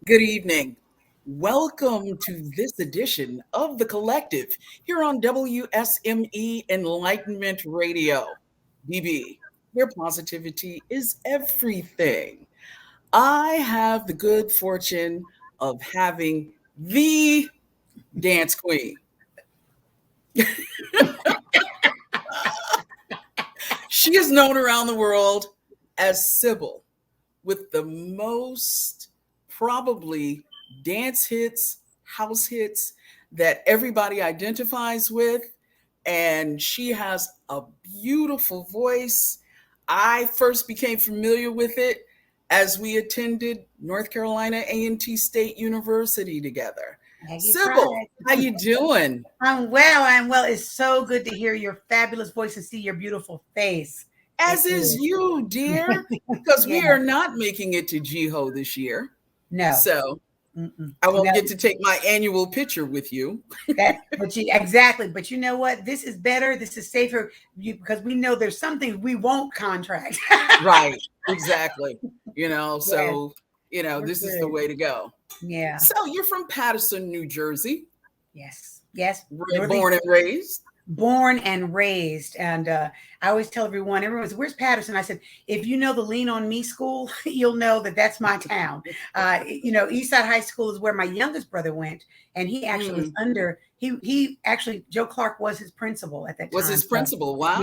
Good evening. Welcome to this edition of The Collective here on WSME Enlightenment Radio. BB, where positivity is everything. I have the good fortune of having the dance queen. She is known around the world as Sybil, with the most probably dance hits, house hits that everybody identifies with. And she has a beautiful voice. I first became familiar with it as we attended North Carolina A&T State University together. Maggie Sybil, Pride. how you doing? I'm well. It's so good to hear your fabulous voice and see your beautiful face. As is you, dear, because we Yeah. are not making it to GHO this year. No. So Mm-mm. I won't No. get to take my annual picture with you. Exactly. But you know what? This is better. This is safer because we know there's some things we won't contract. Right. Exactly. So, We're this is the good. way to go. Yeah. So you're from Paterson, New Jersey, Yes. born and raised. Born and raised. And I always tell everyone says, where's Patterson? I said, if you know the Lean on Me school, you'll know that that's my town. Eastside High School is where my youngest brother went. And he actually was he actually, Joe Clark was his principal at that time. Was his principal. Wow.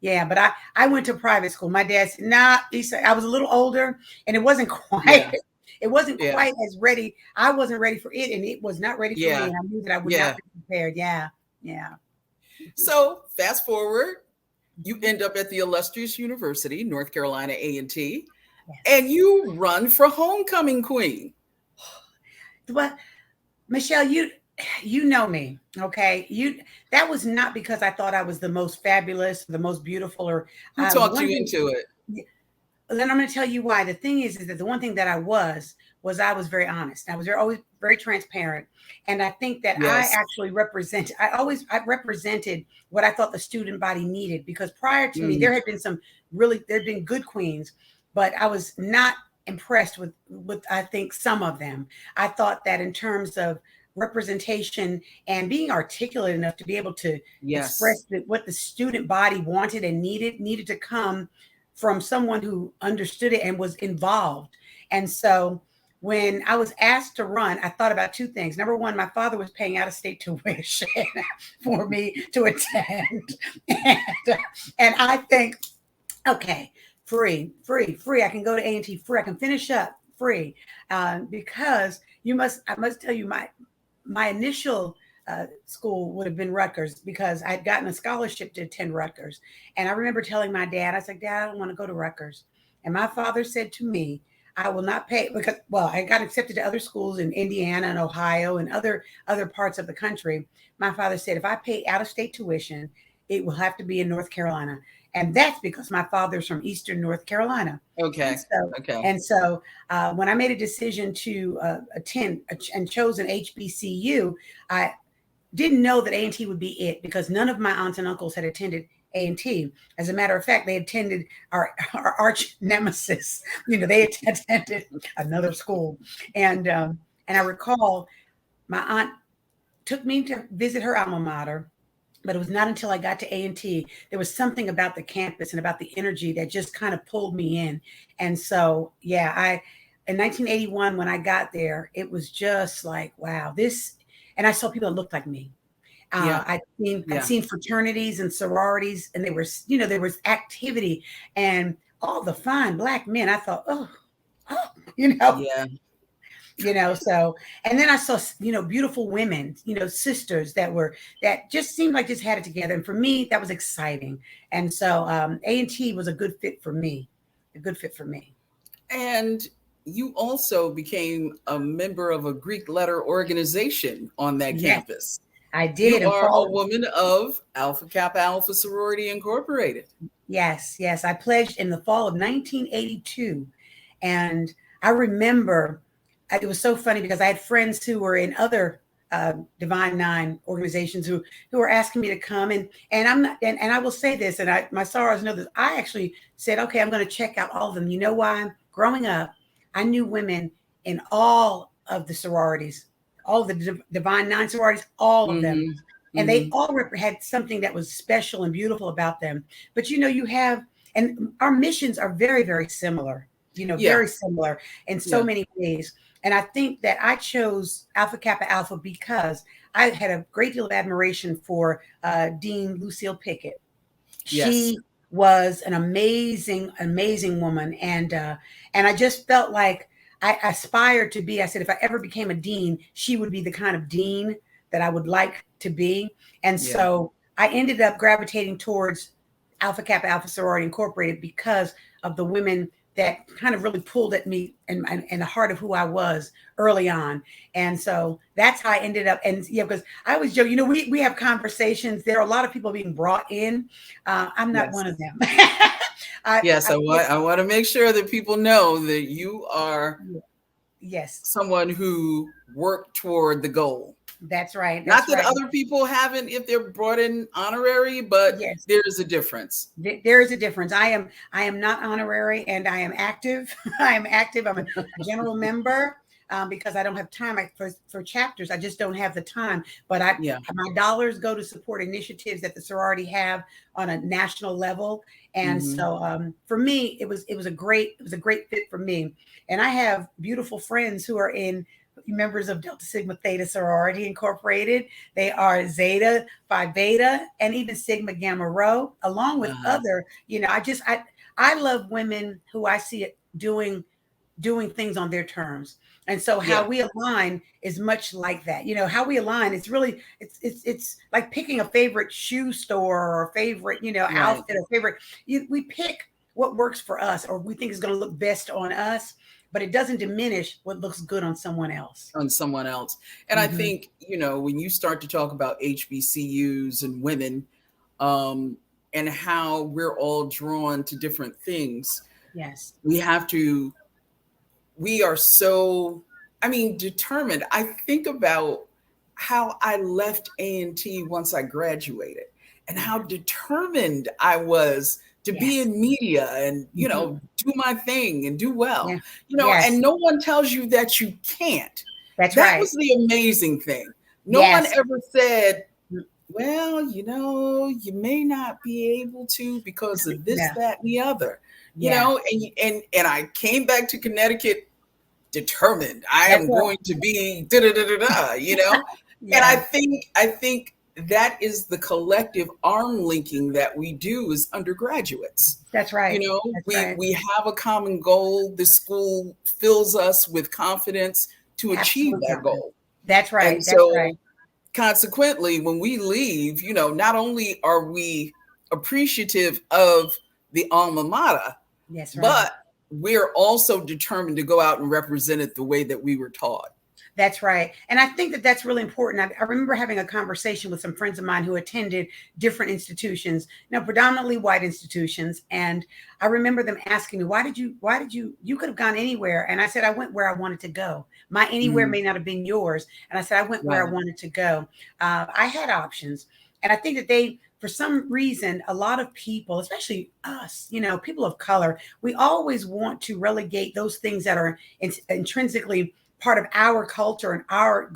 Yeah. But I went to private school. My dad said, Eastside. I was a little older and it wasn't quite. It wasn't quite as ready. I wasn't ready for it, and it was not ready for me. And I knew that I would not be prepared. Yeah. So fast forward, you end up at the illustrious University, North Carolina A&T, and you run for homecoming queen. Well, Michelle, you know me, okay? That was not because I thought I was the most fabulous, the most beautiful, or who talked you into it. Then I'm going to tell you why. The thing is that the one thing that I was very honest. I was always very transparent. And I think that I actually represented what I thought the student body needed, because prior to me, there had been good queens, but I was not impressed with I think some of them. I thought that in terms of representation and being articulate enough to be able to express what the student body wanted and needed to come from someone who understood it and was involved. And so when I was asked to run, I thought about two things. Number one, my father was paying out-of-state tuition for me to attend. And I think, okay, free. I can go to A&T free. I can finish up free. Because I must tell you, my initial school would have been Rutgers, because I'd gotten a scholarship to attend Rutgers. And I remember telling my dad, I said, Dad, I don't want to go to Rutgers. And my father said to me, I will not pay, because, I got accepted to other schools in Indiana and Ohio and other parts of the country. My father said, if I pay out-of-state tuition, it will have to be in North Carolina. And that's because my father's from Eastern North Carolina. Okay. And so when I made a decision to attend and chose an HBCU, I didn't know that A&T would be it, because none of my aunts and uncles had attended A&T. As a matter of fact, they attended our arch nemesis. They attended another school. And I recall my aunt took me to visit her alma mater, but it was not until I got to A&T, there was something about the campus and about the energy that just kind of pulled me in. And so, in 1981, when I got there, it was just like, wow, and I saw people that looked like me. I'd seen fraternities and sororities, and there was activity and all the fine Black men. I thought, so, and then I saw, beautiful women, sisters that just seemed like just had it together. And for me, that was exciting. And so A&T was a good fit for me. And you also became a member of a Greek letter organization on that campus. I did. You are a woman of Alpha Kappa Alpha Sorority Incorporated. Yes. I pledged in the fall of 1982. And I remember it was so funny because I had friends who were in other Divine Nine organizations who were asking me to come. And I'm not, and I will say this, and my sorors know this. I actually said, okay, I'm going to check out all of them. You know why? Growing up, I knew women in all of the sororities, all of the Divine Nine sororities, all of them. And they all had something that was special and beautiful about them. But, you have, and our missions are very, very similar, very similar in so many ways. And I think that I chose Alpha Kappa Alpha because I had a great deal of admiration for Dean Lucille Pickett. She was an amazing, amazing woman. And I just felt like I aspired to be, I said, if I ever became a dean, she would be the kind of dean that I would like to be. And so I ended up gravitating towards Alpha Kappa Alpha Sorority Incorporated because of the women that kind of really pulled at me and the heart of who I was early on. And so that's how I ended up. And because I always joke, we have conversations. There are a lot of people being brought in. I'm not one of them. I want to make sure that people know that you are someone who worked toward the goal. That's right. Not that other people haven't, if they're brought in honorary, but there is a difference. There is a difference. I am not honorary, and I am active. I am active. I'm a general member because I don't have time for chapters. I just don't have the time. But my dollars go to support initiatives that the sorority have on a national level. And so for me, it was a great fit for me. And I have beautiful friends who are in members of Delta Sigma Theta Sorority Incorporated. They are Zeta Phi Beta and even Sigma Gamma Rho, along with other, I love women who I see it doing things on their terms. And so how we align is much like that. How we align, it's really, it's like picking a favorite shoe store or favorite, outfit or favorite, we pick what works for us or we think is going to look best on us. But it doesn't diminish what looks good on someone else. And I think, when you start to talk about HBCUs and women and how we're all drawn to different things. Yes. We are so, determined. I think about how I left A&T once I graduated and how determined I was to be in media and, do my thing and do well, and no one tells you that you can't. That was the amazing thing. No one ever said, well, you may not be able to because of this, that, and the other, and I came back to Connecticut determined I am going to be and I think that is the collective arm linking that we do as undergraduates. That's right. We have a common goal. The school fills us with confidence to achieve that goal. That's right. And so consequently, when we leave, not only are we appreciative of the alma mater, but we're also determined to go out and represent it the way that we were taught. That's right. And I think that that's really important. I remember having a conversation with some friends of mine who attended different institutions, predominantly white institutions. And I remember them asking me, why did you could have gone anywhere. And I said, I went where I wanted to go. My anywhere may not have been yours. And I said, I went where I wanted to go. I had options. And I think that for some reason, a lot of people, especially us, people of color, we always want to relegate those things that are intrinsically part of our culture and our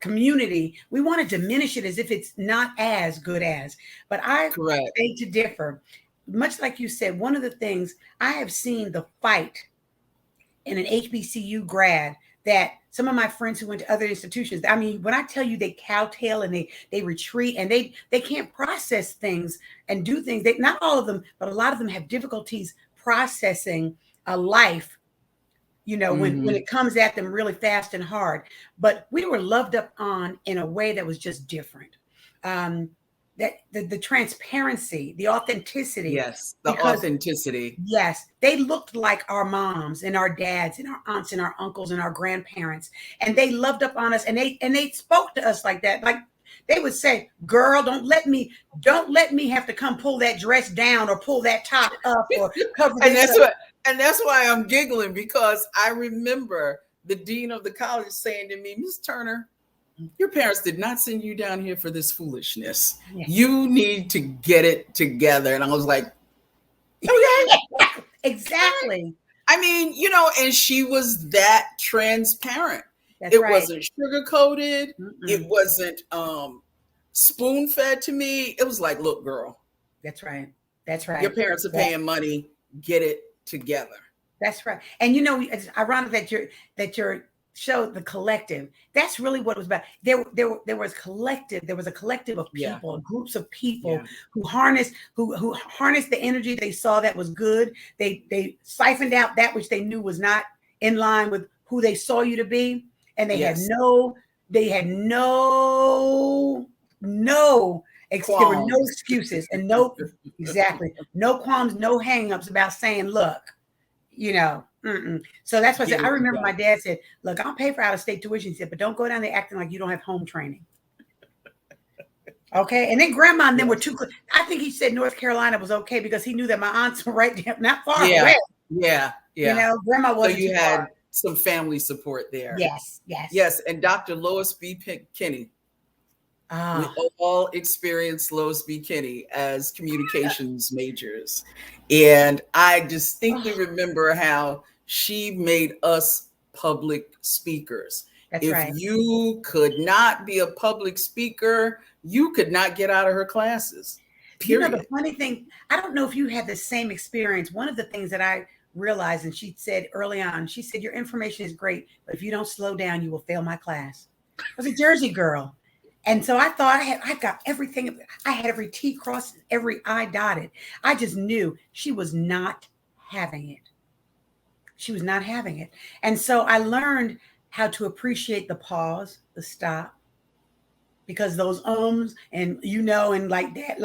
community. We want to diminish it as if it's not as good as, but I beg to differ. Much like you said, one of the things I have seen the fight in an HBCU grad that some of my friends who went to other institutions, when I tell you they cowtail and they retreat and they can't process things and do things, not all of them, but a lot of them have difficulties processing a life when it comes at them really fast and hard. But we were loved up on in a way that was just different. That the transparency, the authenticity. Yes, authenticity. Yes, they looked like our moms and our dads and our aunts and our uncles and our grandparents. And they loved up on us and they spoke to us like that. Like they would say, girl, don't let me have to come pull that dress down or pull that top up or cover this up. And that's why I'm giggling, because I remember the dean of the college saying to me, Ms. Turner, your parents did not send you down here for this foolishness. Yeah. You need to get it together. And I was like, okay. Exactly. I mean, and she was that transparent. That's right. Wasn't sugar-coated. It wasn't spoon-fed to me. It was like, look, girl. That's right. That's right. Your parents are paying money. Get it together. That's right. And it's ironic that your show, The Collective, that's really what it was about. There was collective. There was a collective of people, groups of people who harnessed the energy they saw that was good. They siphoned out that which they knew was not in line with who they saw you to be, and there were no excuses and no qualms, no hang-ups about saying, look, So that's what I said. I remember my dad said, look, I'll pay for out-of-state tuition. He said, but don't go down there acting like you don't have home training. Okay. And then grandma and them were too close. I think he said North Carolina was okay because he knew that my aunts were right there, not far away. Yeah. Grandma wasn't. So you had some family support there. Yes. And Dr. Lois B. Kinney. We all experienced Lois B. Kinney as communications majors. And I distinctly remember how she made us public speakers. That's right. If you could not be a public speaker, you could not get out of her classes. Period. The funny thing, I don't know if you had the same experience. One of the things that I realized, and she said early on, she said, your information is great, but if you don't slow down, you will fail my class. I was a Jersey girl. And so I thought I got everything. I had every T crossed, every I dotted. I just knew she was not having it. She was not having it. And so I learned how to appreciate the pause, the stop, because those ums and and like that,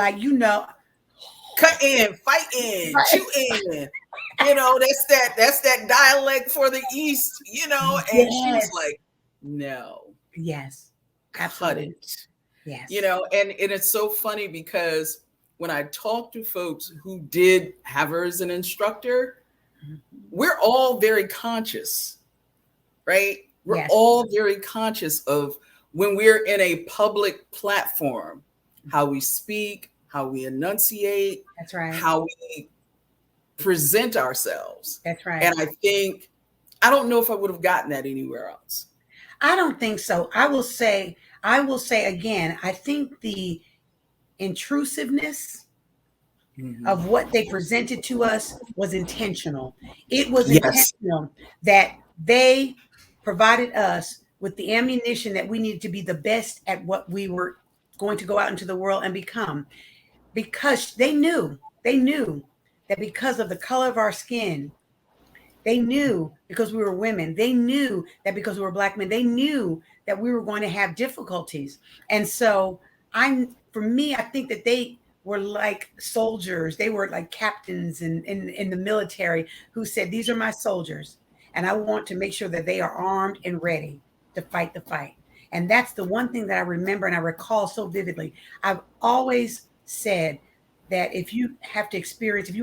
cut in, fight in, shoot in. That's that dialect for the East, and she was like, no. Yes. Absolutely. Cut it. Yes. And it's so funny because when I talk to folks who did have her as an instructor, we're all very conscious, right? We're all very conscious of when we're in a public platform, how we speak, how we enunciate, that's right, how we present ourselves. That's right. And I don't know if I would have gotten that anywhere else. I don't think so. I will say again, I think the intrusiveness of what they presented to us was intentional. It was intentional that they provided us with the ammunition that we needed to be the best at what we were going to go out into the world and become, because they knew that because of the color of our skin, they knew because we were women, they knew that because we were Black men, they knew that we were going to have difficulties. And so for me, I think that they were like soldiers. They were like captains in the military who said, these are my soldiers. And I want to make sure that they are armed and ready to fight the fight. And that's the one thing that I remember and I recall so vividly. I've always said that if you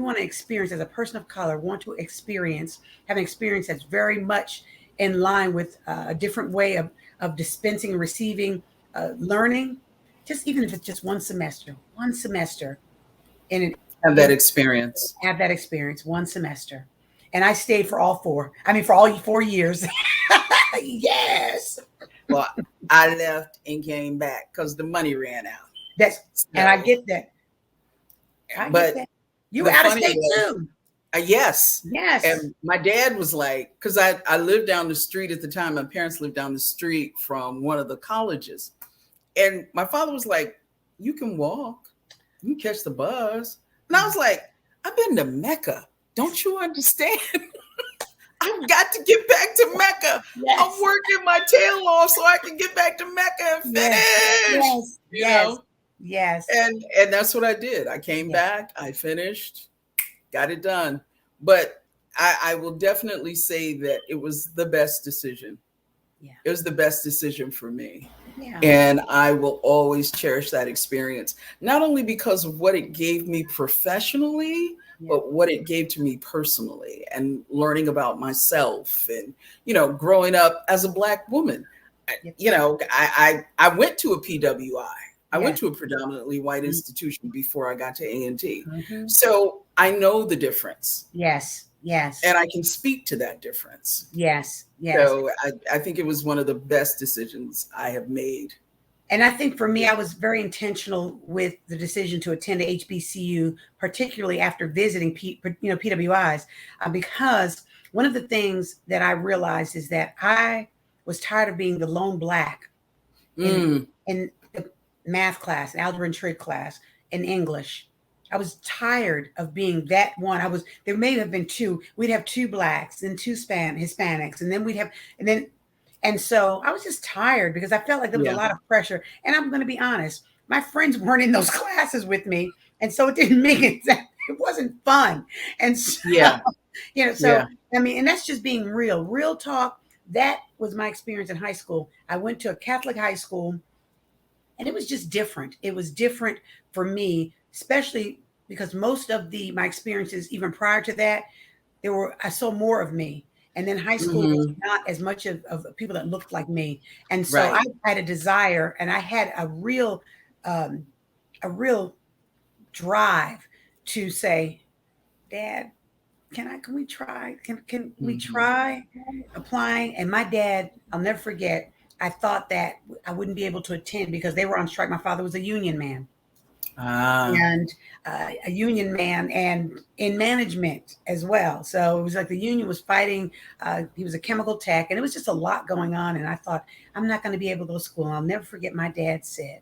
want to experience as a person of color, have an experience that's very much in line with a different way of dispensing and receiving learning, even if it's just one semester, and have that experience, one semester. And I stayed for all 4 years. Yes. Well, I left and came back because the money ran out. And I get that. You were out of state too. Yes. And my dad was like, because I lived down the street at the time. My parents lived down the street from one of the colleges. And my father was like, you can walk. You can catch the bus. And I was like, I've been to Mecca. Don't you understand? I've got to get back to Mecca. Yes. I'm working my tail off so I can get back to Mecca and finish. Yes. And that's what I did. I came back, I finished, got it done. But I will definitely say that it was the best decision. Yeah. It was the best decision for me. Yeah. And I will always cherish that experience, not only because of what it gave me professionally, but what it gave to me personally, and learning about myself and, growing up as a Black woman. I went to a PWI. I went to a predominantly white institution before I got to A&T. Mm-hmm. So I know the difference. Yes. Yes. And I can speak to that difference. Yes. Yes. So I think it was one of the best decisions I have made. And I think for me, I was very intentional with the decision to attend a HBCU, particularly after visiting, PWIs, because one of the things that I realized is that I was tired of being the lone Black in the math class, algebra and trig class, in English. I was tired of being that one. There may have been two. We'd have two Blacks and two Hispanics, and then and so I was just tired because I felt like there was a lot of pressure. And I'm going to be honest, my friends weren't in those classes with me, and so it didn't make it. It wasn't fun. And so, I mean, and that's just being real talk. That was my experience in high school. I went to a Catholic high school, and it was just different. It was different for me, especially because most of my experiences, even prior to that, I saw more of me. And then high school was not as much of people that looked like me. And so I had a desire, and I had a real drive to say, Dad, can we try? Can we try applying? And my dad, I'll never forget, I thought that I wouldn't be able to attend because they were on strike. My father was a union man. And a union man and in management as well. So it was like the union was fighting. He was a chemical tech, and it was just a lot going on. And I thought, I'm not going to be able to go to school. And I'll never forget my dad said,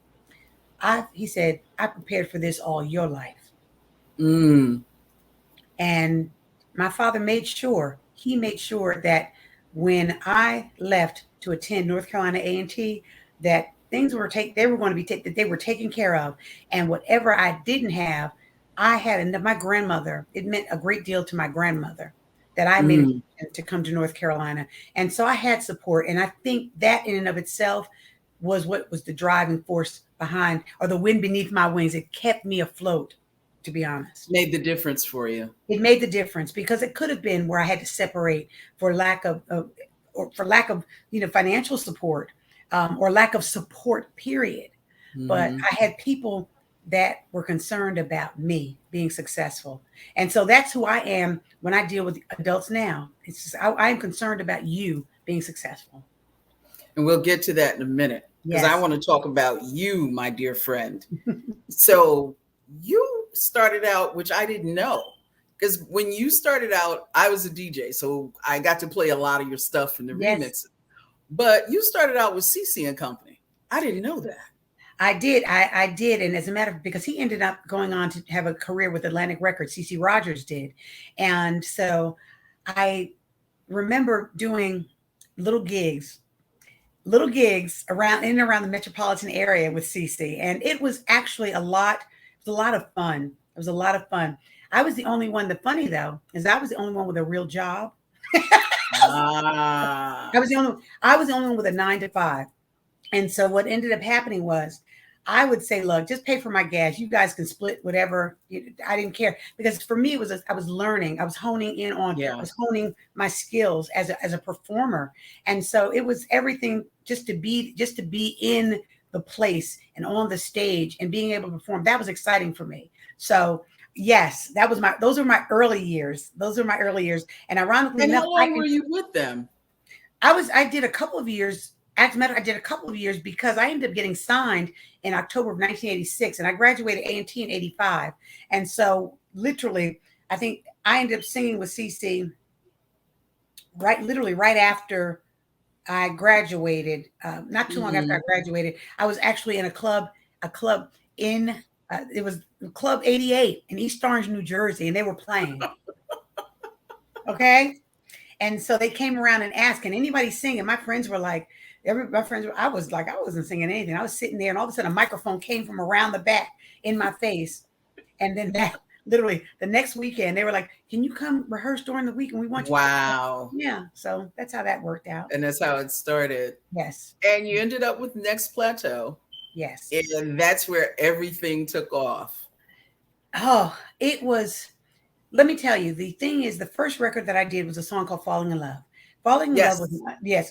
he said, I prepared for this all your life. And my father made sure that when I left to attend North Carolina A&T, that things were taken care of. And whatever I didn't have, I had. And my grandmother, it meant a great deal to my grandmother that I made to come to North Carolina. And so I had support. And I think that in and of itself was what was the driving force behind, or the wind beneath my wings. It kept me afloat, to be honest. Made the difference for you. It made the difference, because it could have been where I had to separate for lack of financial support. Or lack of support, period. But I had people that were concerned about me being successful. And so that's who I am when I deal with adults now. It's just, I am concerned about you being successful. And we'll get to that in a minute, because I want to talk about you, my dear friend. So you started out, which I didn't know, because when you started out, I was a DJ. So I got to play a lot of your stuff in the remixes. But you started out with CC and Company. I didn't know that. I did. I did. And as a matter of, because he ended up going on to have a career with Atlantic Records, CC Rogers did. And so I remember doing little gigs around the metropolitan area with CC. And it was actually a lot of fun. It was a lot of fun. I was the only one. The funny though, is I was the only one with a real job. I was the only one with a 9-to-5. And so what ended up happening was I would say, look, just pay for my gas. You guys can split whatever. I didn't care, because for me, I was learning. I was honing in on, I was honing my skills as a performer. And so it was everything just to be in the place and on the stage and being able to perform. That was exciting for me. So yes, those were my early years. And ironically enough, how long were you with them? I did a couple of years. As a matter, I did a couple of years because I ended up getting signed in October of 1986, and I graduated A&T in 85. And so literally, I think I ended up singing with CC right after I graduated. Not too long after I graduated, I was actually in a club in it was Club 88 in East Orange, New Jersey, and they were playing. Okay. And so they came around and asked, can anybody sing? And my friends were like, I was like, I wasn't singing anything. I was sitting there, and all of a sudden a microphone came from around the back in my face. And then that literally the next weekend, they were like, can you come rehearse during the week? And we want you. Wow. Yeah. So that's how that worked out. And that's how it started. Yes. And you ended up with Next Plateau. Yes. And that's where everything took off. Oh, it was, let me tell you, the thing is, the first record that I did was a song called Falling in Love. Falling in Love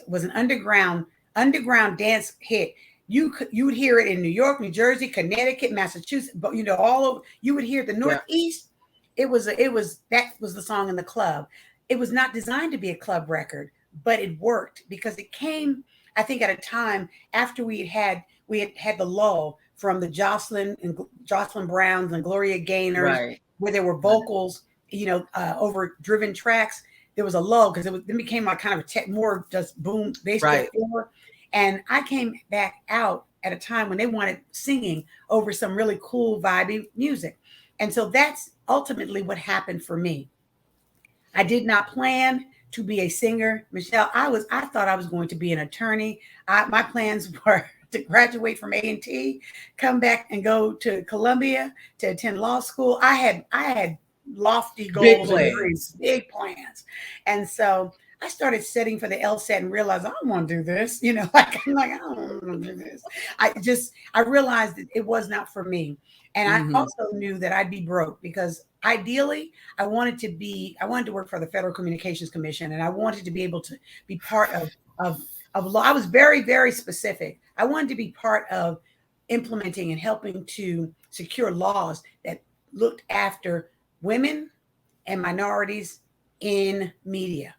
was an underground dance hit. You would hear it in New York, New Jersey, Connecticut, Massachusetts, but all over. You would hear the Northeast. that was the song in the club. It was not designed to be a club record, but it worked because it came, I think, at a time after we had the lull from the Jocelyn Browns and Gloria Gaynors, Right. where there were vocals, over driven tracks. There was a lull because then became like kind of more just boom bass. Right. And I came back out at a time when they wanted singing over some really cool vibey music. And so that's ultimately what happened for me. I did not plan to be a singer, Michelle. I thought I was going to be an attorney. My plans were to graduate from A&T, come back and go to Columbia to attend law school. I had lofty goals and dreams, big plans. And so I started studying for the LSAT and realized I don't want to do this. I'm like, I don't want to do this. I realized that it was not for me. And I also knew that I'd be broke because ideally I wanted to work for the Federal Communications Commission, and I wanted to be able to be part of law. I was very, very specific. I wanted to be part of implementing and helping to secure laws that looked after women and minorities in media.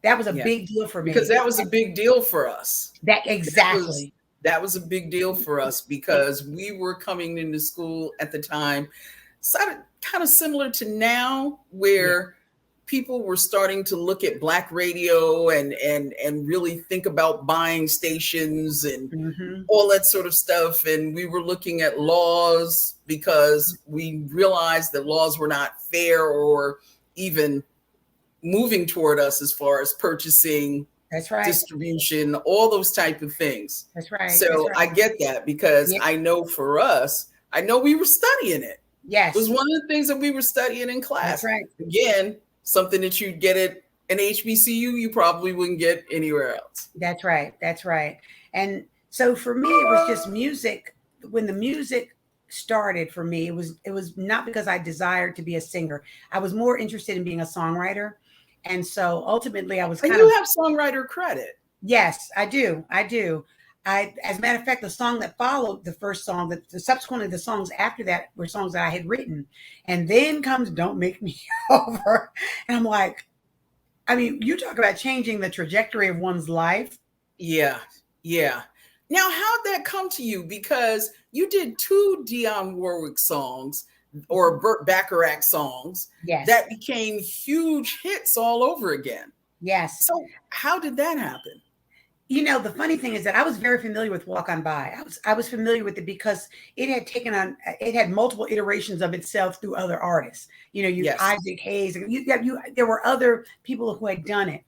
That was a big deal for me. Because that was a big deal for us. Exactly. That was a big deal for us because we were coming into school at the time, kind of similar to now, where people were starting to look at Black radio and really think about buying stations and all that sort of stuff. And we were looking at laws because we realized that laws were not fair or even moving toward us as far as purchasing, that's right, distribution, all those type of things. That's right. So that's right. I get that because I know for us, I know we were studying it. Yes. It was one of the things that we were studying in class. That's right. Again, something that you'd get at an HBCU, you probably wouldn't get anywhere else. That's right. That's right. And so for me, it was just music. When the music started for me, it was not because I desired to be a singer. I was more interested in being a songwriter. And so ultimately I was and you have songwriter credit. Yes, I do. As a matter of fact, the song that followed the first song, subsequently the songs after that were songs that I had written. And then comes Don't Make Me Over. And I'm like, I mean, you talk about changing the trajectory of one's life. Yeah. Now, how'd that come to you? Because you did 2 Dionne Warwick songs or Burt Bacharach songs that became huge hits all over again. Yes. So how did that happen? The funny thing is that I was very familiar with Walk On By. I was familiar with it because it had multiple iterations of itself through other artists. Isaac Hayes. There were other people who had done it.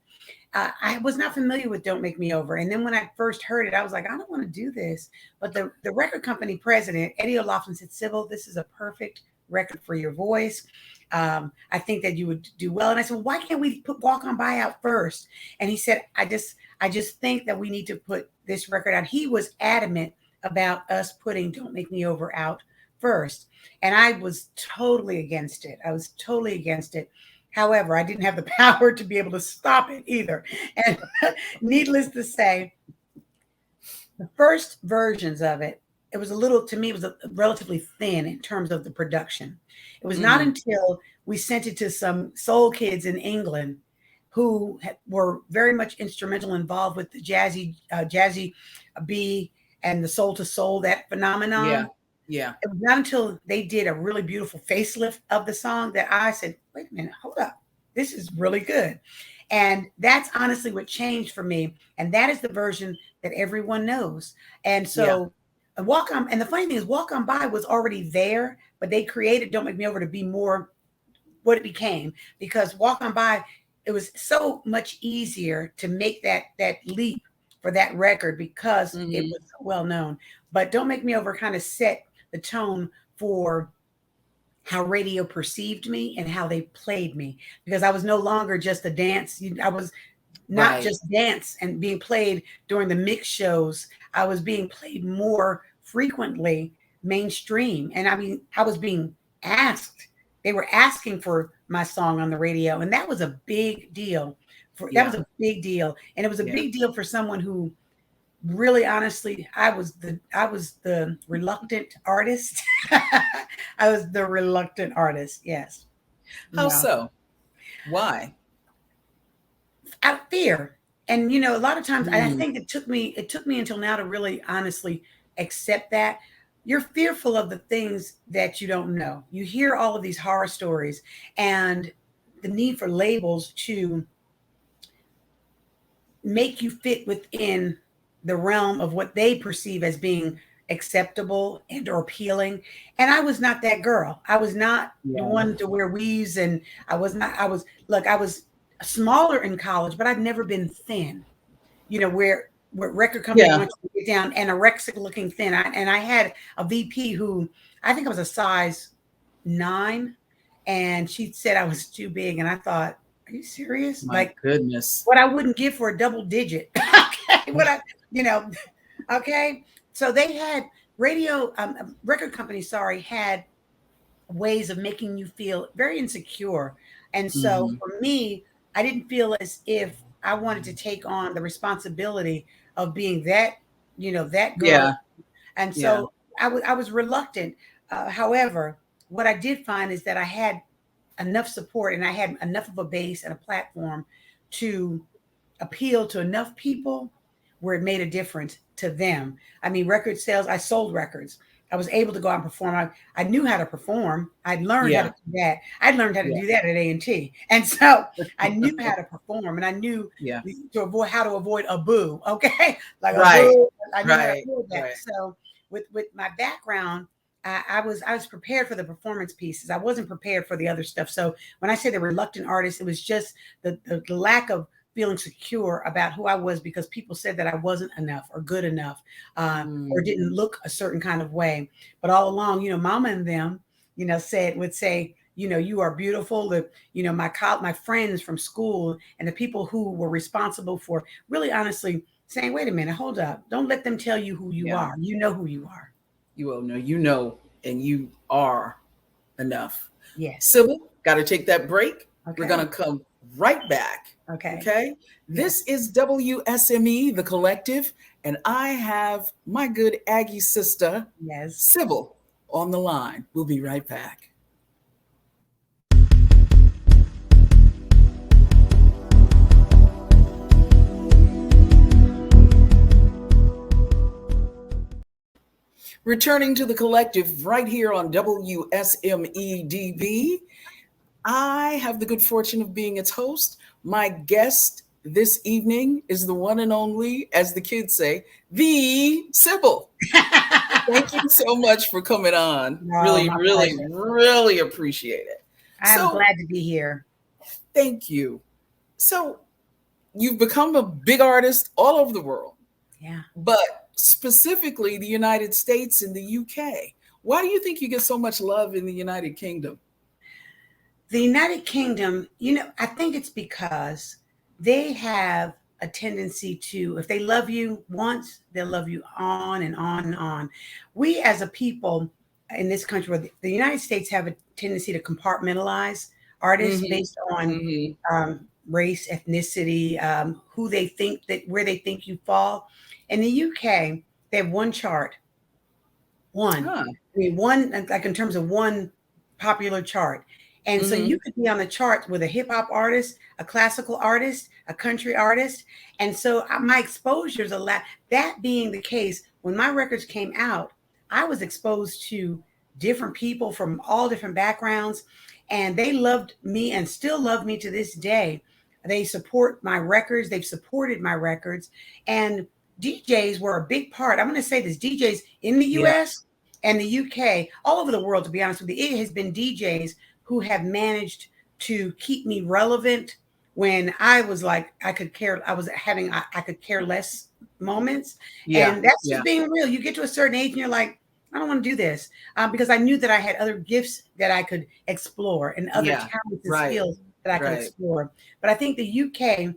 I was not familiar with Don't Make Me Over. And then when I first heard it, I was like, I don't want to do this. But the record company president, Eddie O'Loughlin, said, Sybil, this is a perfect record for your voice. I think that you would do well. And I said, well, why can't we put Walk On By out first? And he said, I just think that we need to put this record out. He was adamant about us putting Don't Make Me Over out first. And I was totally against it. However, I didn't have the power to be able to stop it either. And needless to say, the first versions of it, it was relatively thin in terms of the production. It was not until we sent it to some soul kids in England who were very much instrumental, involved with the jazzy B and the soul to soul, that phenomenon. Yeah. It was not until they did a really beautiful facelift of the song that I said, wait a minute, hold up. This is really good. And that's honestly what changed for me. And that is the version that everyone knows. And so Walk On, and the funny thing is Walk On By was already there, but they created Don't Make Me Over to be more what it became, because Walk On By, it was so much easier to make that leap for that record because it was so well known. But Don't Make Me Over kind of set the tone for how radio perceived me and how they played me, because I was no longer just a dance. I was not just dance and being played during the mix shows. I was being played more frequently mainstream. And I mean, I was being asked. They were asking for my song on the radio. And that was a big deal. That was a big deal. And it was a big deal for someone who really, honestly, I was the reluctant artist. I was the reluctant artist. Yes. How No. so? Why? Out of fear. And a lot of times, I think it took me until now to really honestly accept that you're fearful of the things that you don't know. You hear all of these horror stories and the need for labels to make you fit within the realm of what they perceive as being acceptable and or appealing. And I was not that girl. I was not the one to wear weaves, and I was smaller in college, but I've never been thin, where record company wants you to get down anorexic looking thin. I had a VP who I think I was a size 9, and she said I was too big. And I thought, are you serious? My goodness. What I wouldn't give for a double digit. Okay. Okay. So they had record companies, had ways of making you feel very insecure. And so for me, I didn't feel as if I wanted to take on the responsibility of being that girl. Yeah. And so I was reluctant. However, what I did find is that I had enough support and I had enough of a base and a platform to appeal to enough people where it made a difference to them. I mean, record sales, I sold records. I was able to go out and perform. I knew how to perform. I'd learned how to do that. I'd learned how to do that at A&T. And so I knew how to perform, and I knew how to avoid a boo. Okay. Like a boo. I knew how to do that. Right. So with my background, I was prepared for the performance pieces. I wasn't prepared for the other stuff. So when I say the reluctant artist, it was just the lack of feeling secure about who I was, because people said that I wasn't enough or good enough, or didn't look a certain kind of way. But all along, mama and them, would say, you are beautiful. My friends from school and the people who were responsible for really honestly saying, wait a minute, hold up. Don't let them tell you who you are. You know who you are. You will know, and you are enough. Yes. Sybil, got to take that break. Okay. We're going to come right back. Okay. Yes. This is WSME, The Collective, and I have my good Aggie sister, Sybil, on the line. We'll be right back. Returning to The Collective right here on WSME DB. I have the good fortune of being its host. My guest this evening is the one and only, as the kids say, the Sybil. Thank you so much for coming on. Really appreciate it. I'm glad to be here. Thank you. So you've become a big artist all over the world. Yeah. But specifically the United States and the UK. Why do you think you get so much love in the United Kingdom? The United Kingdom, I think it's because they have a tendency to, if they love you once, they'll love you on and on and on. We as a people in this country, the United States, have a tendency to compartmentalize artists based on race, ethnicity, who they think where they think you fall. In the UK, they have one chart. One, like in terms of one popular chart. And so you could be on the charts with a hip hop artist, a classical artist, a country artist. And so my exposure is a lot. That being the case, when my records came out, I was exposed to different people from all different backgrounds, and they loved me and still love me to this day. They support my records. They've supported my records. And DJs were a big part. I'm going to say this, DJs in the US and the UK, all over the world, to be honest with you, it has been DJs who have managed to keep me relevant when I was like, I could care less moments. Yeah. And that's just being real. You get to a certain age and you're like, I don't want to do this, because I knew that I had other gifts that I could explore and other talents and skills that I could explore. But I think the UK,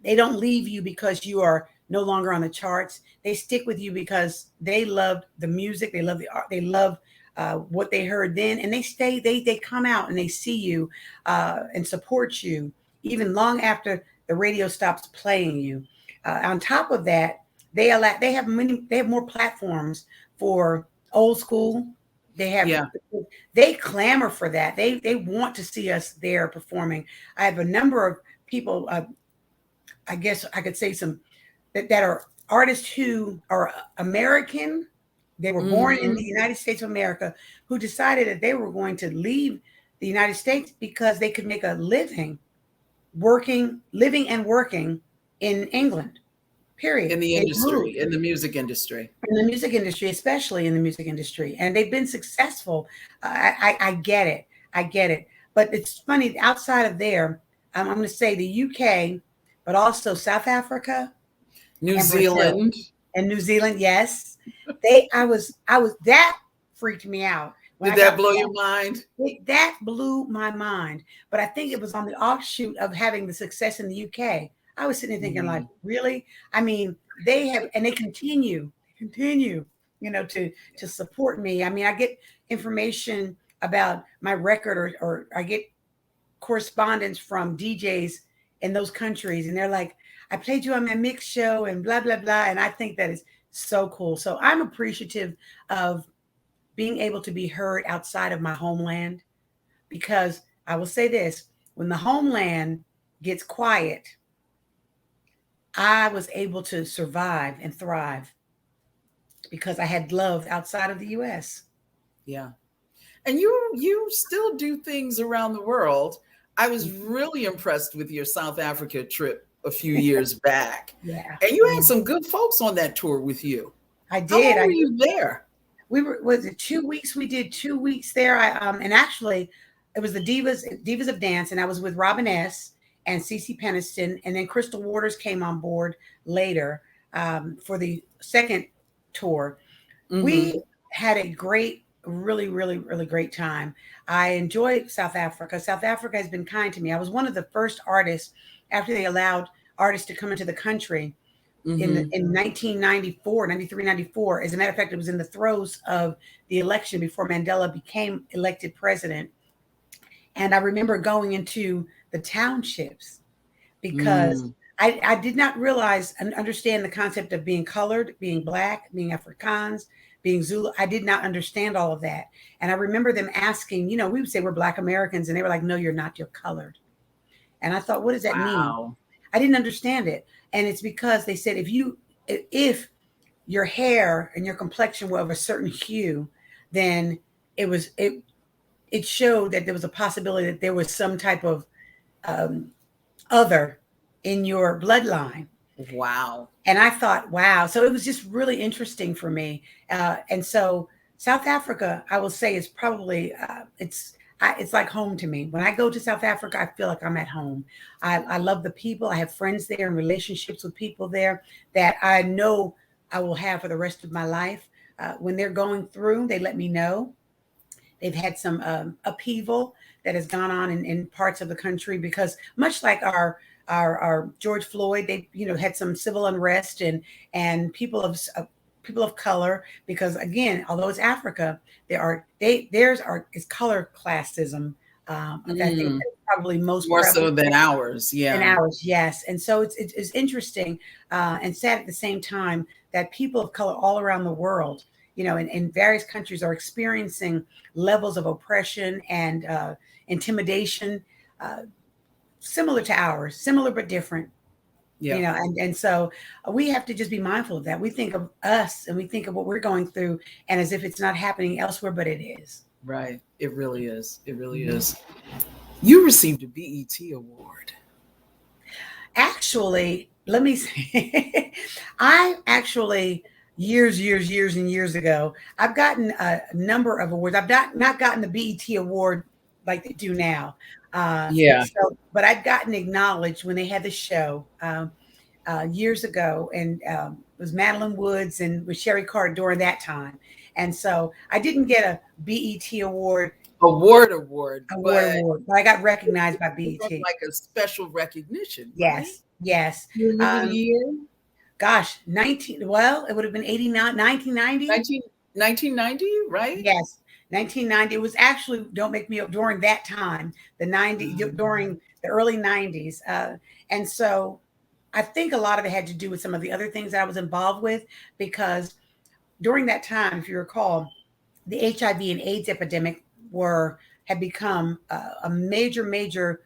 they don't leave you because you are no longer on the charts. They stick with you because they loved the music. They love the art. They love what they heard then, and they stay. They come out and they see you and support you even long after the radio stops playing you. On top of that, they have more platforms for old school They have, they clamor for that. They want to see us there performing. I have a number of people, I guess I could say some that are artists who are American. They were born in the United States of America, who decided that they were going to leave the United States because they could make a living living and working in England, period. In the industry, in the music industry. In the music industry, especially in the music industry. And they've been successful. I get it. I get it. But it's funny, outside of there, I'm going to say the UK, but also South Africa, New Zealand. And New Zealand, yes. That freaked me out. Did that blow your mind? That blew my mind. But I think it was on the offshoot of having the success in the UK. I was sitting there thinking, like, really? I mean, they have, and they continue, to support me. I mean, I get information about my record, or I get correspondence from DJs in those countries, and they're like, I played you on my mix show and blah, blah, blah. And I think that is so cool. So I'm appreciative of being able to be heard outside of my homeland, because I will say this, when the homeland gets quiet, I was able to survive and thrive because I had love outside of the US. Yeah. And you still do things around the world. I was really impressed with your South Africa trip a few years back. Yeah. And you had some good folks on that tour with you. I did. How long were you there? Was it 2 weeks? We did 2 weeks there. And actually it was the Divas of Dance, and I was with Robin S. and Cece Peniston, and then Crystal Waters came on board later for the second tour. We had a really, really, really great time. I enjoyed South Africa. South Africa has been kind to me. I was one of the first artists after they allowed artists to come into the country in 1994, 93, 94. As a matter of fact, it was in the throes of the election before Mandela became elected president. And I remember going into the townships because I did not realize and understand the concept of being colored, being Black, being Afrikaans, being Zulu. I did not understand all of that. And I remember them asking, we would say we're Black Americans, and they were like, no, you're not, you're colored. And I thought, what does that mean? I didn't understand it. And it's because they said, if your hair and your complexion were of a certain hue, then it showed that there was a possibility that there was some type of other in your bloodline. Wow. And I thought, wow. So it was just really interesting for me. And so South Africa, I will say, is probably, it's like home to me. When I go to South Africa, I feel like I'm at home. I love the people. I have friends there and relationships with people there that I know I will have for the rest of my life. When they're going through, they let me know. They've had some upheaval that has gone on in parts of the country, because much like our George Floyd, they had some civil unrest and people of color, because again, although it's Africa, is color classism. I think that's probably more so than ours. Yeah. Than ours, yes. And so it's interesting and sad at the same time that people of color all around the world, in various countries, are experiencing levels of oppression and intimidation similar to ours, similar but different. Yeah. And so we have to just be mindful of that. We think of us and we think of what we're going through, and as if it's not happening elsewhere, but it is. Right. It really is. It really is. You received a BET award. Actually, let me say, I actually, years and years ago, I've gotten a number of awards. I've not gotten the BET award like they do now. But I'd gotten acknowledged when they had the show years ago, and it was Madeline Woods and with Sherry Carter during that time. And so I didn't get a BET award, but I got recognized by BET. Like a special recognition. Yes, right? Yes. Gosh, it would have been 1990. 1990, right? Yes. 1990. It was actually, don't make me up, during that time, during the early 90s. And so I think a lot of it had to do with some of the other things that I was involved with, because during that time, if you recall, the HIV and AIDS epidemic had become a major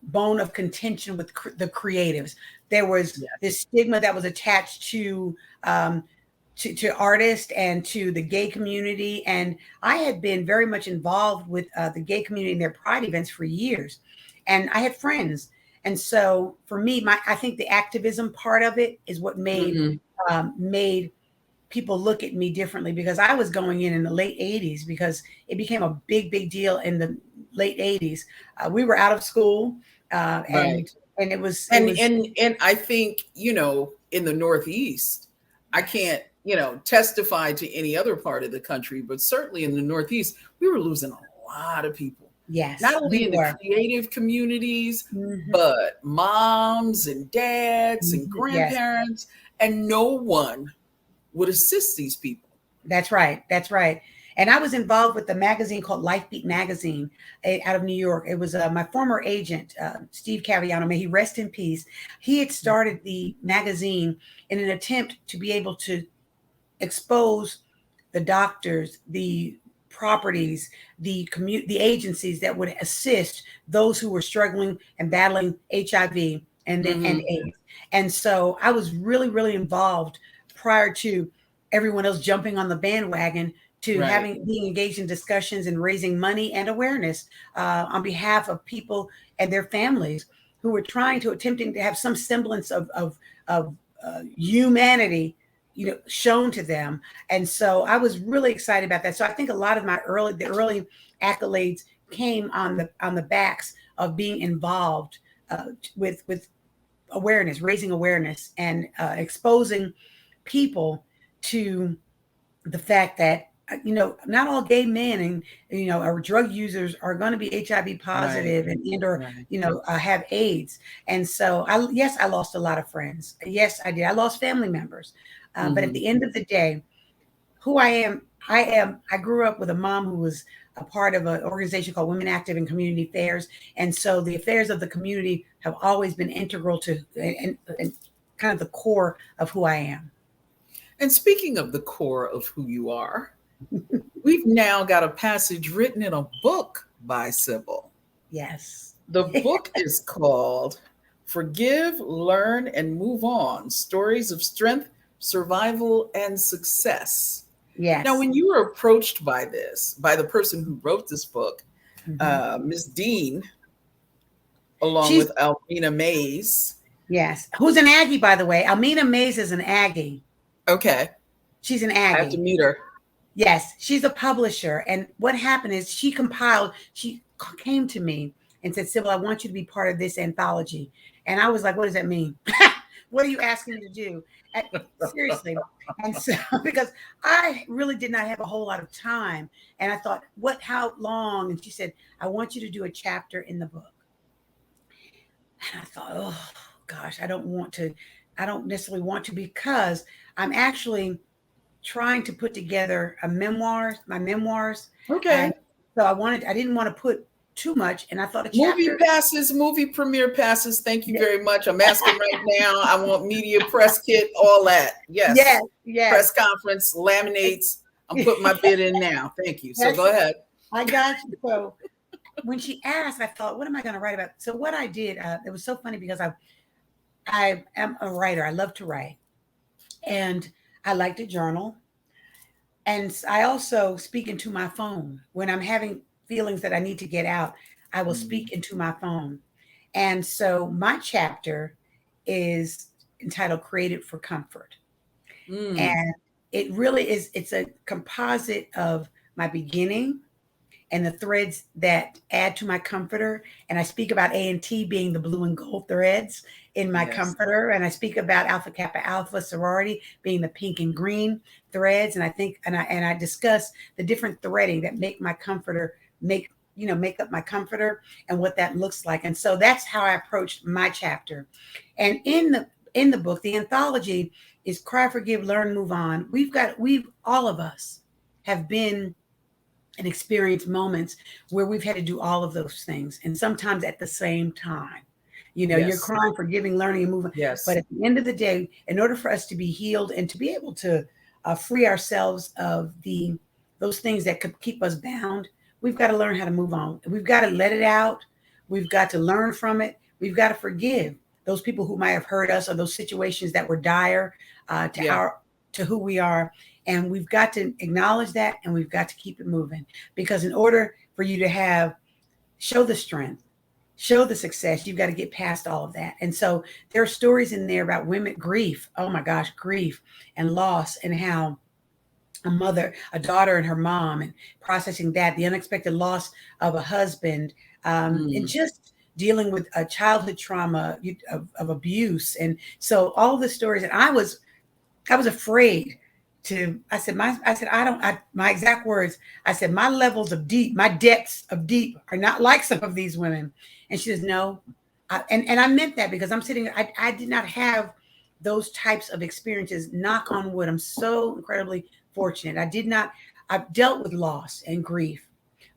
bone of contention with the creatives. There was this stigma that was attached to artists and to the gay community. And I had been very much involved with the gay community and their pride events for years. And I had friends. And so for me, I think the activism part of it is what made people look at me differently, because I was going in the late 80s, because it became a big deal in the late 80s. We were out of school, and it was I think, in the Northeast, I can't, testify to any other part of the country, but certainly in the Northeast, we were losing a lot of people. Yes. Not only in the creative communities, but moms and dads and grandparents, and no one would assist these people. That's right. And I was involved with a magazine called Lifebeat Magazine out of New York. It was my former agent, Steve Caviano, may he rest in peace. He had started the magazine in an attempt to be able to expose the doctors, the properties, the agencies that would assist those who were struggling and battling HIV and AIDS. And so I was really involved prior to everyone else jumping on the bandwagon, to being engaged in discussions and raising money and awareness on behalf of people and their families who were attempting to have some semblance of humanity, shown to them. And so I was really excited about that. So I think a lot of the early accolades came on the backs of being involved with awareness, raising awareness, and exposing people to the fact that not all gay men and or drug users are going to be HIV positive and have AIDS. And so I lost a lot of friends. Yes, I did. I lost family members. But at the end of the day, who I grew up with a mom who was a part of an organization called Women Active in Community Affairs. And so the affairs of the community have always been integral to and kind of the core of who I am. And speaking of the core of who you are, we've now got a passage written in a book by Sybil. Yes. The book is called Forgive, Learn, and Move On, Stories of Strength, Survival, and Success. Yes. Now, when you were approached by the person who wrote this book, Ms. Dean, along with Almina Mays. Yes. Who's an Aggie, by the way. Almina Mays is an Aggie. Okay. She's an Aggie. I have to meet her. Yes. She's a publisher. And what happened is she came to me and said, Sybil, I want you to be part of this anthology. And I was like, what does that mean? What are you asking me to do? Seriously. And so, because I really did not have a whole lot of time. And I thought, how long? And she said, I want you to do a chapter in the book. And I thought, oh gosh, I don't necessarily want to, because I'm actually trying to put together my memoirs. Okay. And so I didn't want to put too much. And I thought movie premiere passes. Thank you very much. I'm asking right now. I want media press kit, all that. Yes. Yes. Press conference, laminates. I'm putting my bid in now. Thank you. So go ahead. I got you. So when she asked, I thought, what am I going to write about? So what I did, it was so funny because I am a writer. I love to write. And I like to journal. And I also speak into my phone. When I'm having feelings that I need to get out, I will speak into my phone. And so my chapter is entitled Created for Comfort. And it really is, it's a composite of my beginning and the threads that add to my comforter. And I speak about A&T being the blue and gold threads in my comforter. And I speak about Alpha Kappa Alpha sorority being the pink and green threads. And I discuss the different threading that make my comforter make up my comforter and what that looks like. And so that's how I approached my chapter. And in the book, the anthology is Cry, Forgive, Learn, Move On. All of us have been and experienced moments where we've had to do all of those things, and sometimes at the same time. You're crying, forgiving, learning, and moving. Yes. But at the end of the day, in order for us to be healed and to be able to free ourselves of the those things that could keep us bound, we've got to learn how to move on. We've got to let it out. We've got to learn from it. We've got to forgive those people who might have hurt us, or those situations that were dire to who we are. And we've got to acknowledge that, and we've got to keep it moving. Because in order for you to show the strength, show the success, you've got to get past all of that. And so there are stories in there about women, grief. Oh my gosh, grief and loss, and how a daughter and her mom, and processing that, the unexpected loss of a husband, and just dealing with a childhood trauma of abuse. And so all the stories, and I was afraid to, my exact words, I said, my levels of deep, my depths of deep are not like some of these women. And she says, no. And I meant that, because I'm sitting, I did not have those types of experiences, knock on wood. I'm so incredibly fortunate. I've dealt with loss and grief,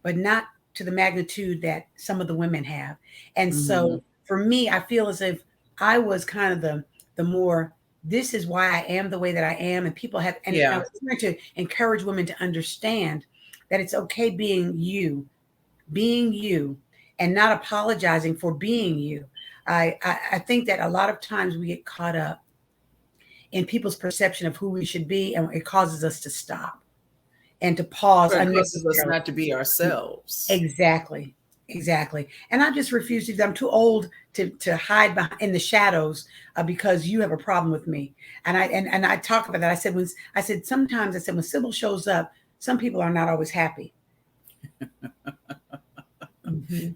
but not to the magnitude that some of the women have. And so for me, I feel as if I was kind of the more, this is why I am the way that I am. And people have, and I was trying to encourage women to understand that it's okay being you, and not apologizing for being you. I think that a lot of times we get caught up in people's perception of who we should be, and it causes us to stop and to pause. It causes us not to be ourselves. Exactly. And I just refuse to. I'm too old to hide in the shadows because you have a problem with me. And I talk about that. I said sometimes when Sybil shows up, some people are not always happy.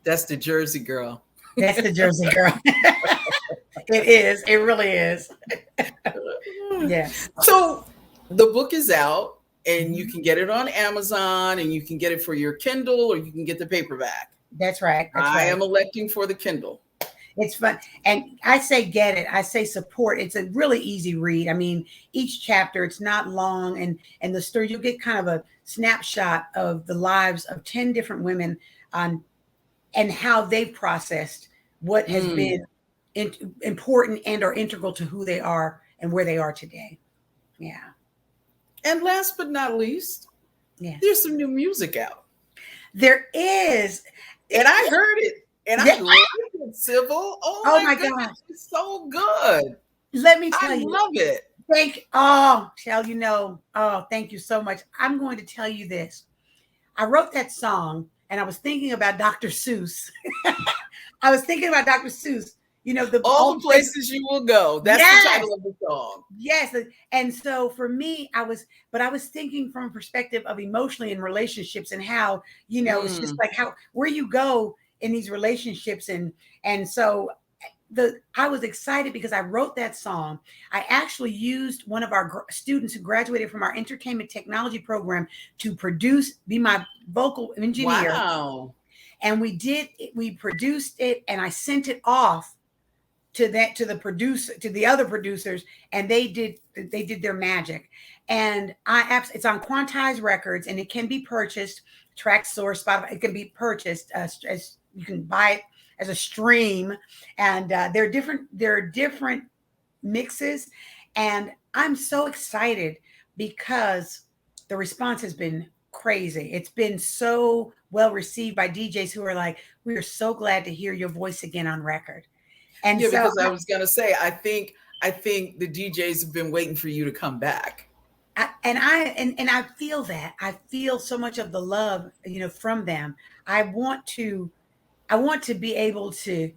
That's the Jersey girl. That's the Jersey girl. It is. It really is. Yeah. So the book is out, and you can get it on Amazon, and you can get it for your Kindle, or you can get the paperback. That's right. I am electing for the Kindle. It's fun. And I say get it. I say support. It's a really easy read. I mean, each chapter, it's not long. And the story, you'll get kind of a snapshot of the lives of 10 different women and how they've processed what has been important and or integral to who they are and where they are today. Yeah. And last but not least, there's some new music out. There is. And I heard it. And I love it, Sybil. Oh my gosh. It's so good. Let me tell you. I love it. Thank you so much. I'm going to tell you this. I wrote that song, and I was thinking about Dr. Seuss. You know, all the places you will go. That's the title of the song. Yes. And so for me, I was thinking from a perspective of emotionally in relationships, and how, it's just like where you go in these relationships. And so I was excited because I wrote that song. I actually used one of our students who graduated from our entertainment technology program to be my vocal engineer. Wow. And we produced it, and I sent it off to the other producers, and they did their magic. And it's on Quantize Records, and it can be purchased, TrackSource, Spotify. It can be purchased as you can buy it as a stream. And there are different mixes, and I'm so excited because the response has been crazy. It's been so well received by DJs who are like, we are so glad to hear your voice again on record. And because I was going to say, I think the DJs have been waiting for you to come back. I feel that. I feel so much of the love, from them. I want to be able to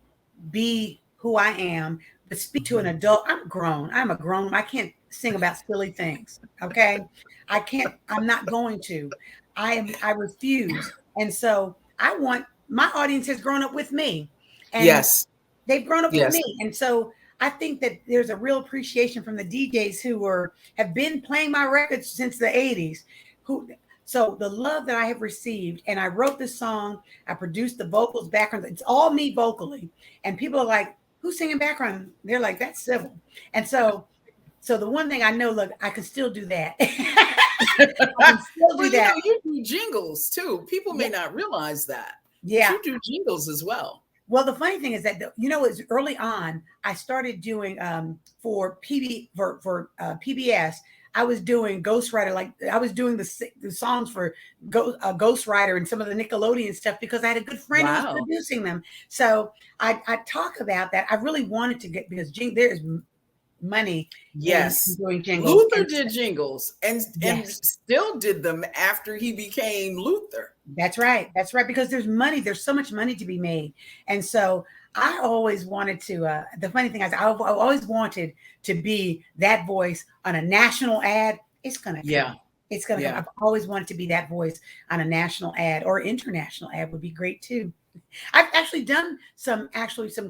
be who I am, but speak to an adult. I'm grown. I can't sing about silly things. Okay. I can't, I'm not going to. I refuse. And so my audience has grown up with me. And yes. They've grown up with me. And so I think that there's a real appreciation from the DJs who have been playing my records since the 80s. So the love that I have received, and I wrote this song, I produced the vocals, background, it's all me vocally. And people are like, who's singing background? They're like, that's Sybil. And so the one thing I know, look, I can still do that. I can still do that. You do jingles too. People may not realize that. Yeah. You do jingles as well. Well, the funny thing is that, it's early on, I started doing for PBS, I was doing Ghostwriter, like I was doing the songs for Ghostwriter and some of the Nickelodeon stuff because I had a good friend who was producing them. So I talk about that. I really wanted to get, because there's money in doing jingles. Luther did jingles and still did them after he became Luther. That's right. That's right. Because there's money. There's so much money to be made. And so I always wanted to, the funny thing is I've always wanted to be that voice on a national ad. It's going to come. It's going to come. I've always wanted to be that voice on a national ad, or international ad would be great too. I've actually done some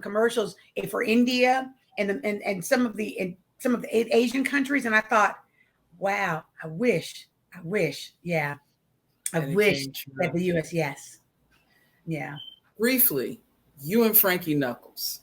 commercials for India and some of the Asian countries. And I thought, wow, I wish that the US, yes. Yeah. Briefly, you and Frankie Knuckles.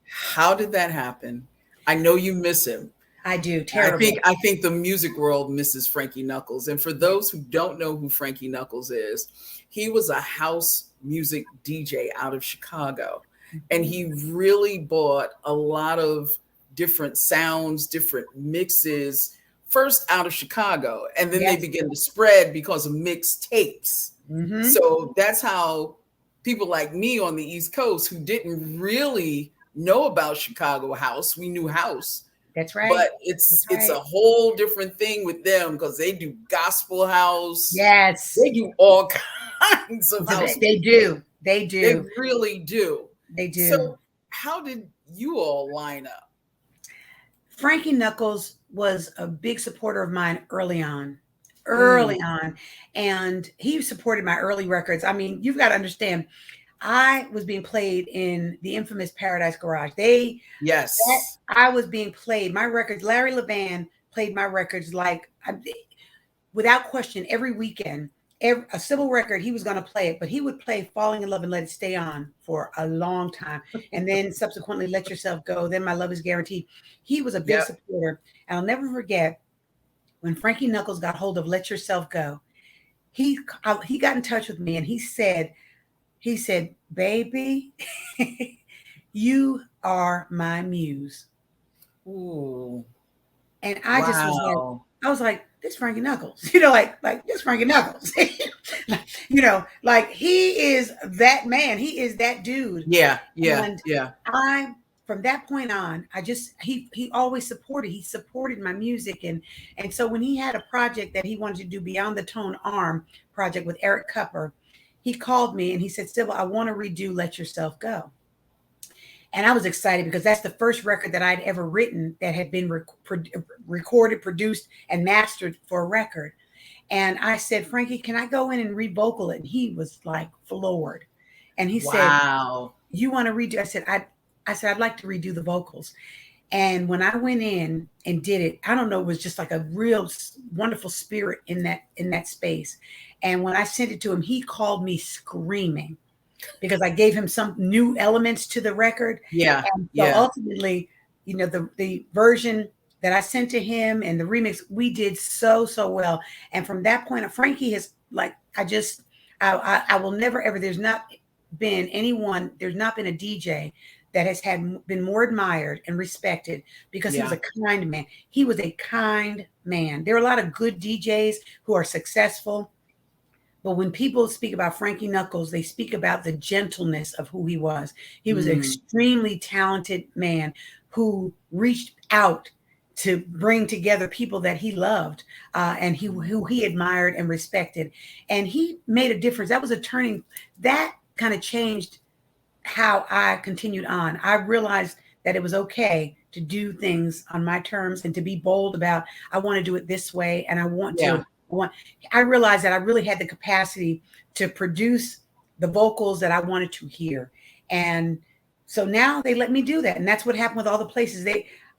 How did that happen? I know you miss him. I do. Terrible. I think the music world misses Frankie Knuckles. And for those who don't know who Frankie Knuckles is, he was a house music DJ out of Chicago. And he really bought a lot of different sounds, different mixes, first out of Chicago. And then they began to spread because of mixtapes. Mm-hmm. So that's how people like me on the East Coast, who didn't really know about Chicago house, we knew house. That's right. But it's a whole different thing with them because they do gospel house. Yes. They do all kinds of house. They do. They really do. They do. So how did you all line up? Frankie Knuckles was a big supporter of mine early on. And he supported my early records. I mean, you've got to understand, I was being played in the infamous Paradise Garage. I was being played. My records, Larry Levan played my records without question every weekend. A Sybil record, he was going to play it, but he would play Falling in Love and Let It Stay On for a long time. And then subsequently Let Yourself Go. Then My Love Is Guaranteed. He was a big supporter. And I'll never forget when Frankie Knuckles got hold of Let Yourself Go. He got in touch with me and he said, baby, you are my muse. Ooh. And I was like, this Frankie Knuckles, this Frankie Knuckles, he is that man. He is that dude. Yeah. From that point on, he always supported my music. And so when he had a project that he wanted to do, Beyond the Tone Arm project with Eric Kupper, he called me and he said, Sybil, I want to redo Let Yourself Go. And I was excited because that's the first record that I'd ever written that had been recorded, produced, and mastered for a record. And I said, Frankie, can I go in and re-vocal it? And he was like floored. And he said, you want to redo? I said, I'd like to redo the vocals. And when I went in and did it, I don't know, it was just like a real wonderful spirit in that space. And when I sent it to him, he called me screaming, because I gave him some new elements to the record. And so ultimately, the version that I sent to him and the remix, we did so well. And from that point, Frankie has I will never ever, there's not been a DJ that has been more admired and respected because he was a kind man. He was a kind man. There are a lot of good DJs who are successful, but when people speak about Frankie Knuckles, they speak about the gentleness of who he was. He was an extremely talented man who reached out to bring together people that he loved and who he admired and respected. And he made a difference. That was that kind of changed how I continued on. I realized that it was okay to do things on my terms and to be bold about, I want to do it this way. And I realized that I really had the capacity to produce the vocals that I wanted to hear. And so now they let me do that. And that's what happened with all the places.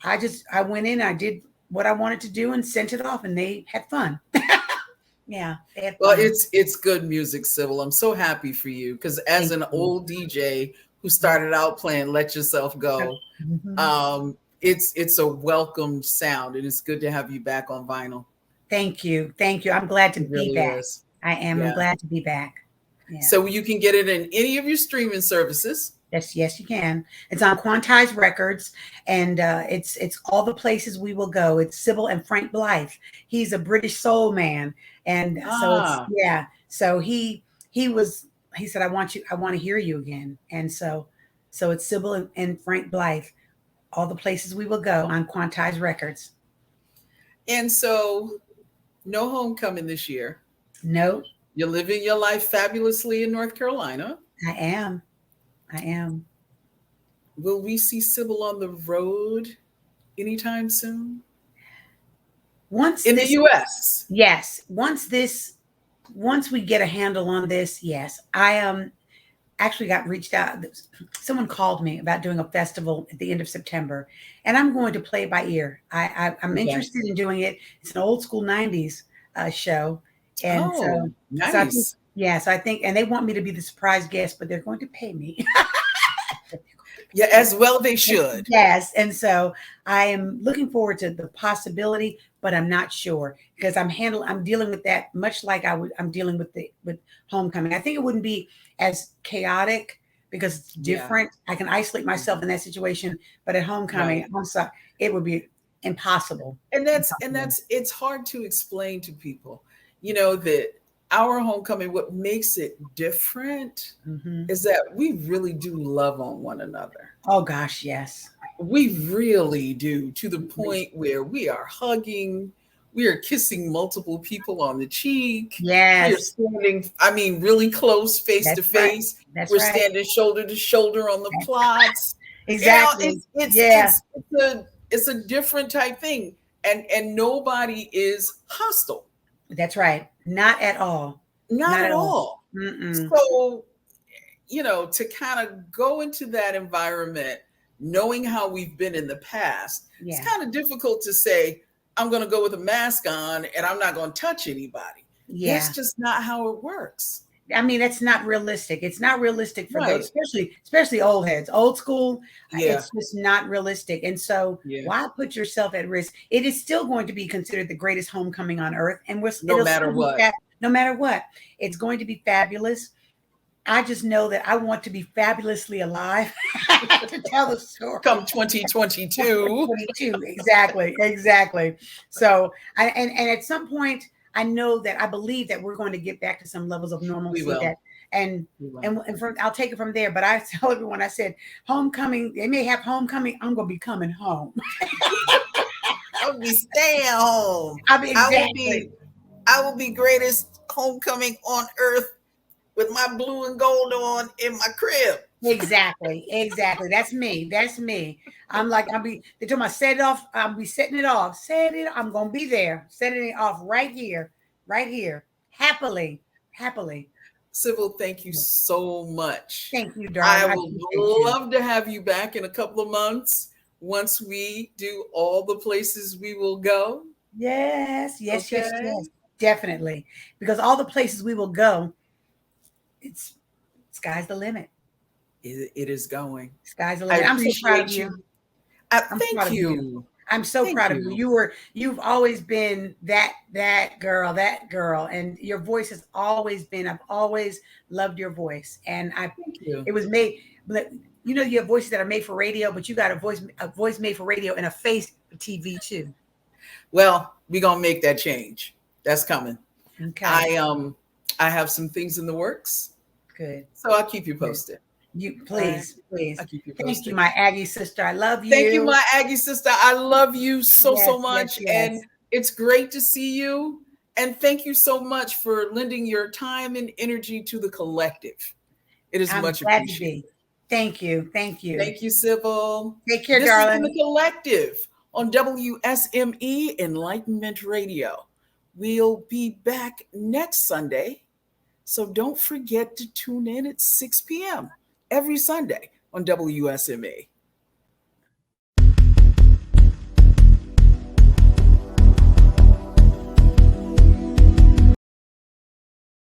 I went in, I did what I wanted to do and sent it off, and they had fun. Yeah. Well, it's good music, Sybil. I'm so happy for you because as an old DJ who started out playing Let Yourself Go, it's a welcome sound, and it's good to have you back on vinyl. Thank you. I'm glad to be back. I am. I'm glad to be back. Yeah. So you can get it in any of your streaming services. Yes, you can. It's on Quantize Records, and it's All the Places We Will Go. It's Sybil and Frank Blythe. He's a British soul man, and so it's yeah. So he said, I want to hear you again, and so it's Sybil and Frank Blythe. All the Places We Will Go on Quantize Records. And so, no homecoming this year. No. You're living your life fabulously in North Carolina. I am. Will we see Sybil on the road anytime soon? The U.S. Yes. Once we get a handle on this, yes. I actually got reached out. Someone called me about doing a festival at the end of September, and I'm going to play it by ear. I'm interested in doing it. It's an old school 90s show. And nice. So I think, and they want me to be the surprise guest, but they're going to pay me. Yeah, as well they should. Yes. And so I am looking forward to the possibility, but I'm not sure because I'm dealing with that much like I'm dealing with homecoming. I think it wouldn't be as chaotic because it's different. Yeah. I can isolate myself in that situation, but at homecoming, right. I'm sorry, it would be impossible. And it's hard to explain to people, that our homecoming, what makes it different is that we really do love on one another. Oh gosh, yes. We really do, to the point where we are hugging, we are kissing multiple people on the cheek. Yes. We're standing, really close, face to face. We're standing shoulder to shoulder on the plots. Exactly. It's a different type thing. And nobody is hostile. That's right. Not at all. Not at all. So, to kind of go into that environment, knowing how we've been in the past, it's kind of difficult to say, I'm going to go with a mask on and I'm not going to touch anybody. Yeah. That's just not how it works. That's not realistic. It's not realistic for those, especially old heads, old school. Yeah. It's just not realistic. And so why put yourself at risk? It is still going to be considered the greatest homecoming on earth. And no matter what, it's going to be fabulous. I just know that I want to be fabulously alive to tell the story. Come 2022. Exactly. So, and at some point, I know that I believe that we're going to get back to some levels of normalcy. I'll take it from there. But I tell everyone, I said, homecoming, they may have homecoming. I'm going to be coming home. I'll be staying home. I will be greatest homecoming on earth with my blue and gold on in my crib. Exactly. That's me. They told me set it off. I'll be setting it off. I'm going to be there. Setting it off right here. Happily. Sybil, thank you so much. Thank you, darling. I would love to have you back in a couple of months once we do All the Places We Will Go. Yes. Definitely. Because All the Places We Will Go, it's sky's the limit. It is going. Sky's the limit. I'm so proud of you. Thank you. I'm so proud of you. You've always been that girl, and your voice has always been. I've always loved your voice, and it was made. You have voices that are made for radio, but you got a voice made for radio and a face for TV too. Well, we're gonna make that change. That's coming. Okay. I have some things in the works. Good. So I'll keep you posted. You please. I'll keep you posted. Thank you, my Aggie sister. I love you. Thank you, my Aggie sister. I love you so much. Yes. And it's great to see you. And thank you so much for lending your time and energy to the collective. It is much appreciated. Thank you. Thank you, Sybil. Take care, darling. This is The Collective on WSME Enlightenment Radio. We'll be back next Sunday. So don't forget to tune in at 6 p.m. every Sunday on WSME.